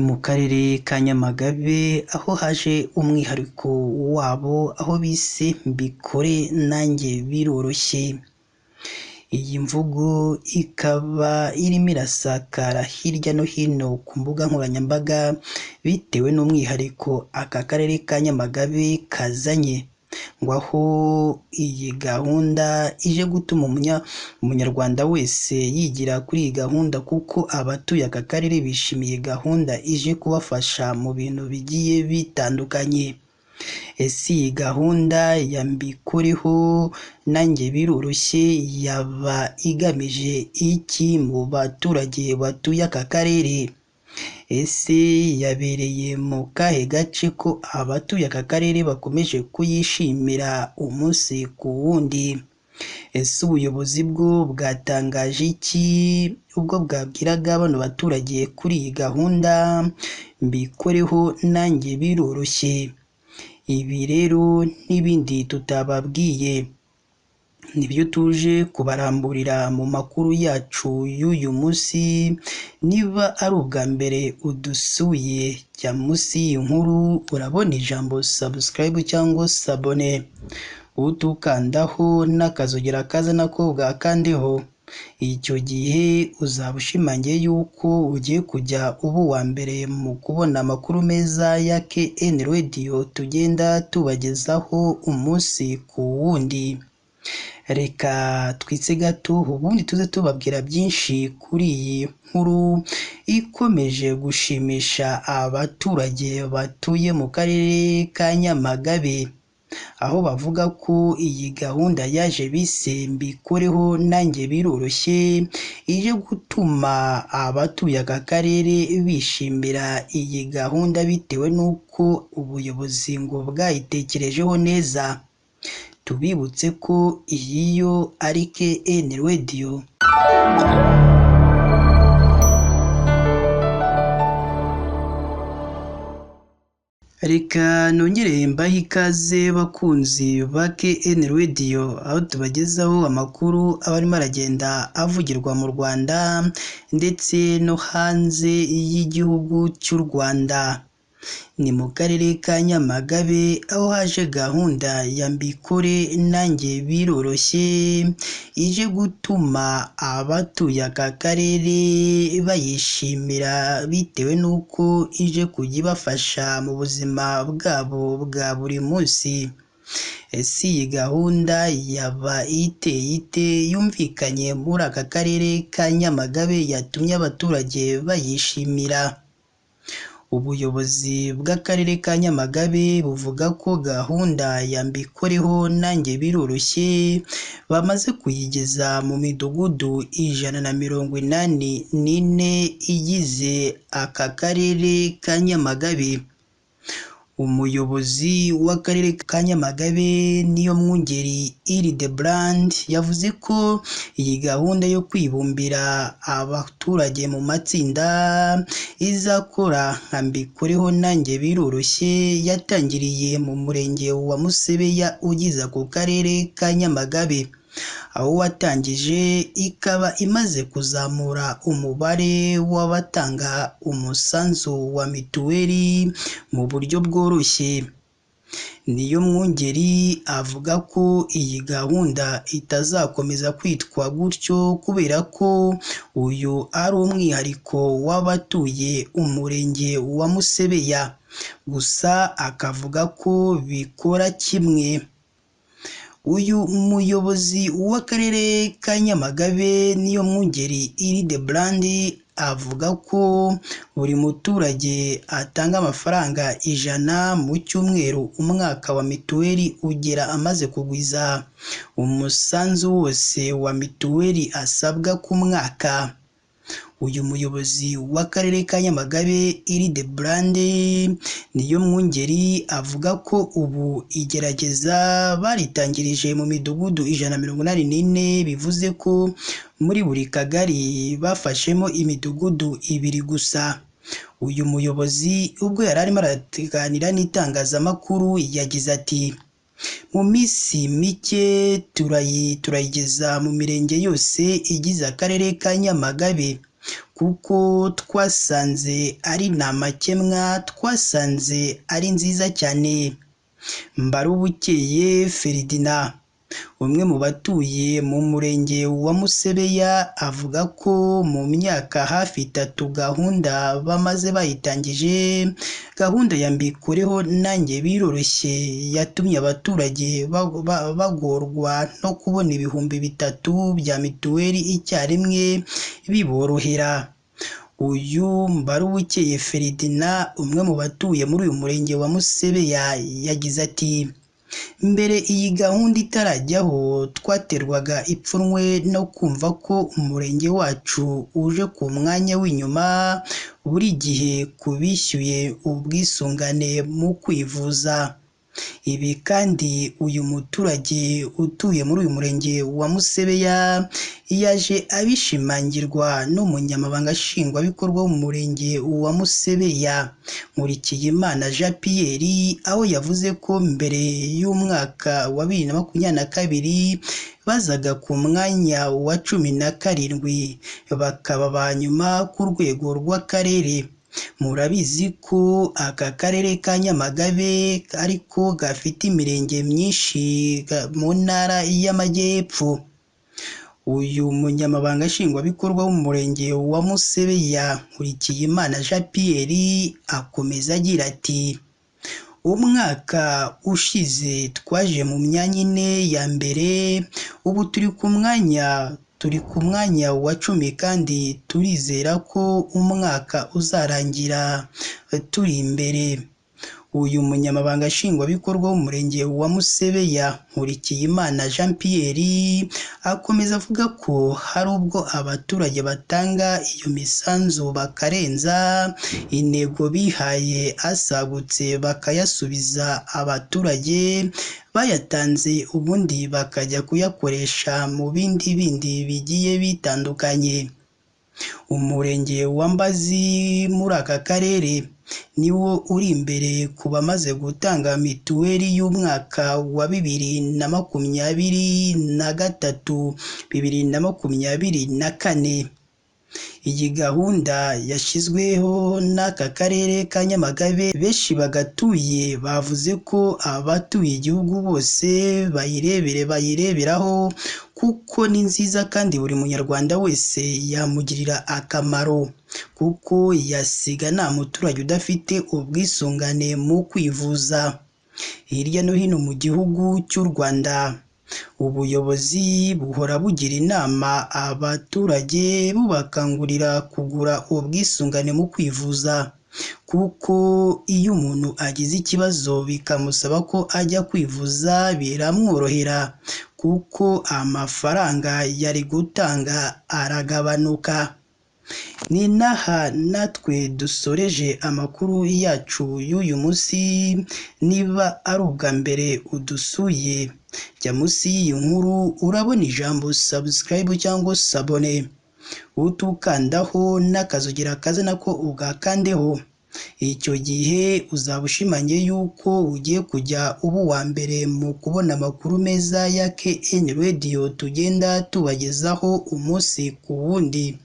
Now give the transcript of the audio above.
mu karere ka Nyamagabe aho haje umwihariko wabo aho bise mbikore nanjye biroroshye. Iyi mvugo ikaba irimo irasakara hirya no hino ku mbuga nkoranyambaga bitewe n'umwihariko aka karere ka Nyamagabe kazanye, ngo aho iyi gahunda ije gutuma umunyarwanda wese yigira kuri iyi gahunda kuko abatuye aka karere bishimiye gahunda ije kubafasha mu bintu bigiye bitandukanye. Ese iyi gahunda ya mbikoreho nanjye biroroshye yaba igamije iki mu baturage batuye aka karere? Ese yabereye mu kahe gace ko abatuye aka karere bakomeje kuyishimira umunsi ku wundi? Ese ubuyobozi bwo bwatangaje iki ubwo bwabwiraga bano baturage kuri iyi gahunda mbikoreho nanjye biroroshye? Ibi rero n'ibindi tutababwiye nibyo tuje kubaramburira mu makuru yacu y'uyu munsi. Niba ari ubwa mbere udusuye jya munsi y'iyi nkuru urabona ijambo subscribe cyangwa sabone, utukandaho n'akazogera kaza nako bwakandeho. Icyo gihe uzaba ushimangiye yuko ugiye kujya uba uwa mbere mu kubona amakuru meza ya KN Radio tugenda tubagezaho umunsi ku wundi. Reka twitse gato ubundi tuze tubabwira byinshi kuri iyi nkuru ikomeje gushimisha abaturage batuye mu karere ka Nyamagabe, aho bavuga ko iyi gahunda yaje bise mbikoreho nanjye biroroshye ije gutuma abatuye aka karere bishimira iyi gahunda bitewe n'uko ubuyobozi ngo bwayitekerejeho neza. Tubibutse ko iyi yo ari KN Radio. Reka nongere mbahe ikaze bakunzi ba KN Radio, aho tubagezaho amakuru aba arimo aragenda avugirwa mu Rwanda ndetse no hanze y'igihugu cy'u Rwanda. Ni mu karere ka Nyamagabe aho haje gahunda ya mbikore nanjye biroroshye ije gutuma abatuye aka karere bayishimira bitewe n'uko ije kujya ibafasha mu buzima bwabo bwa buri munsi. Ese iyi gahunda yaba iteye ite yumvikanye muri aka karere ka Nyamagabe yatumye abaturage bayishimira? Ubuyobozi bw'akarere ka Nyamagabe buvuga ko gahunda ya mbikoreho nanjye biroroshye bamaze kuyigeza mu midugudu 184 igize aka karere ka Nyamagabe. Umuyobozi w'akarere ka Nyamagabe Niyomwungeri Hildebrand yavuze ko iyi gahunda yo kwibumbira abaturage mu matsinda izakora nka mbikoreho nanjye biroroshye yatangiriye mu murenge wa Musebeya ugize ako karere ka Nyamagabe, aho watangije ikaba imaze kuzamura umubare w'abatanga umusanzu wa mituweli mu buryo bworoshye. Niyomwungeri avuga ko iyi gahunda itazakomeza kwitwa gutyo kubera ko uyu ari umwihariko w'abatuye umurenge wa Musebeya, gusa akavuga ko bikora kimwe. Uyu muyobozi w'akarere ka Nyamagabe Niyomwungeri Hildebrand avuga ko buri muturage atanga amafaranga 100 mu cyumweru umwaka wa mituweli ugera amaze kugwiza umusanzu wose wa mituweli asabwa ku mwaka. Uyu muyobozi w'akarere ka Nyamagabe Hildebrand Niyomwungeri avuga ko ubu igerageza baritangirije mu midugudu 184, bivuze ko muri buri kagari bafashemo imidugudu 2 gusa. Uyu muyobozi ubwo yari arimo araganira n'itangazamakuru yagize ati mu minsi mike turayigeza mu mirenge yose igize akarere ka Nyamagabe kuko twasanze ari ntamakemwa, twasanze ari nziza cyane. Mbarubukeye Ferdinand, umwe mu batuye mu murenge wa Musebeya, avuga ko mu myaka hafi 3 gahunda bamaze bayitangije, gahunda ya mbikoreho nanjye biroroshye yatumye abaturage bagorwa no kubona ibihumbi 3 bya mituweli icyarimwe biborohera. Uyu Mbarubukeye Ferdinand, umwe mu batuye muri uyu murenge wa Musebeya, yagize ati mbere iyi gahunda itarajyaho twaterwaga ipfunwe no kumva ko umurenge wacu uje ku mwanya w'inyuma buri gihe ku bishyuye ubwisungane mu kwivuza. Ibi kandi uyu muturage utuye muri uyu murenge wa Musebeya yaje abishimangirwa n'umunyamabanga nshingwabikorwa w'umurenge wa Musebeya, Nkurikiyimana Jean Pierre, aho yavuze ko mbere y'umwaka wa 2022 bazaga ku mwanya wa 17 bakaba ba nyuma ku rwego rw'akarere. Murabizi ko aka karere ka Nyamagabe ariko gafite imirenge myinshi mu ntara y'Amajyepfo. Uyu munyamabanga nshingwabikorwa w'umurenge wa Musebeya, Nkurikiyimana Jean Pierre, akomeza agira ati umwaka ushize twaje mu myanya 4 ya mbere, ubu turi ku mwanya wa 10 kandi turizera ko umwaka uzarangira turi imbere. Uyu munyamabanga nshingwabikorwa w'umurenge wa Musebeya, Nkurikiyimana Jean Pierre, akomeza avuga ko hari ubwo abaturage batanga iyo misanzu bakarenza intego bihaye, asagutse bakayasubiza abaturage bayatanze, ubundi bakajya kuyakoresha mu bindi bigiye bitandukanye. Umurenge wa Mbazi muri aka karere niwo uri imbere ku bamaze gutanga mituweli y'umwaka wa 2023 2024. Iyi gahunda yashyizweho n'aka karere ka Nyamagabe, benshi bagatuye bavuze ko abatuye igihugu bose bayireberaho kuko ni nziza kandi buri munyarwanda wese yamugirira akamaro, kuko yasiga nta muturage udafite ubwisungane mu kwivuza. Hirya no hino mu gihugu cy'u Rwanda, ubuyobozi buhora bugira inama abaturage bubakangurira kugura ubwisungane mu kwivuza, kuko iyo umuntu agize ikibazo bikamusaba ko ajya kwivuza biramworohera, kuko amafaranga yari gutanga aragabanuka. Ni naha natwe dusoreje amakuru yacu y'uyu munsi. Niba ari ubwa mbere udusuye, jya munsi y'iyi nkuru urabona ijambo subscribe cyangwa sabone, utukandaho n'akazogera kaze nako ugakandeho. Icyo gihe uzaba ushimangiye yuko ugiye kujya uba uwa mbere mu kubona amakuru meza ya KN Radio tugenda tubagezaho umunsi ku wundi.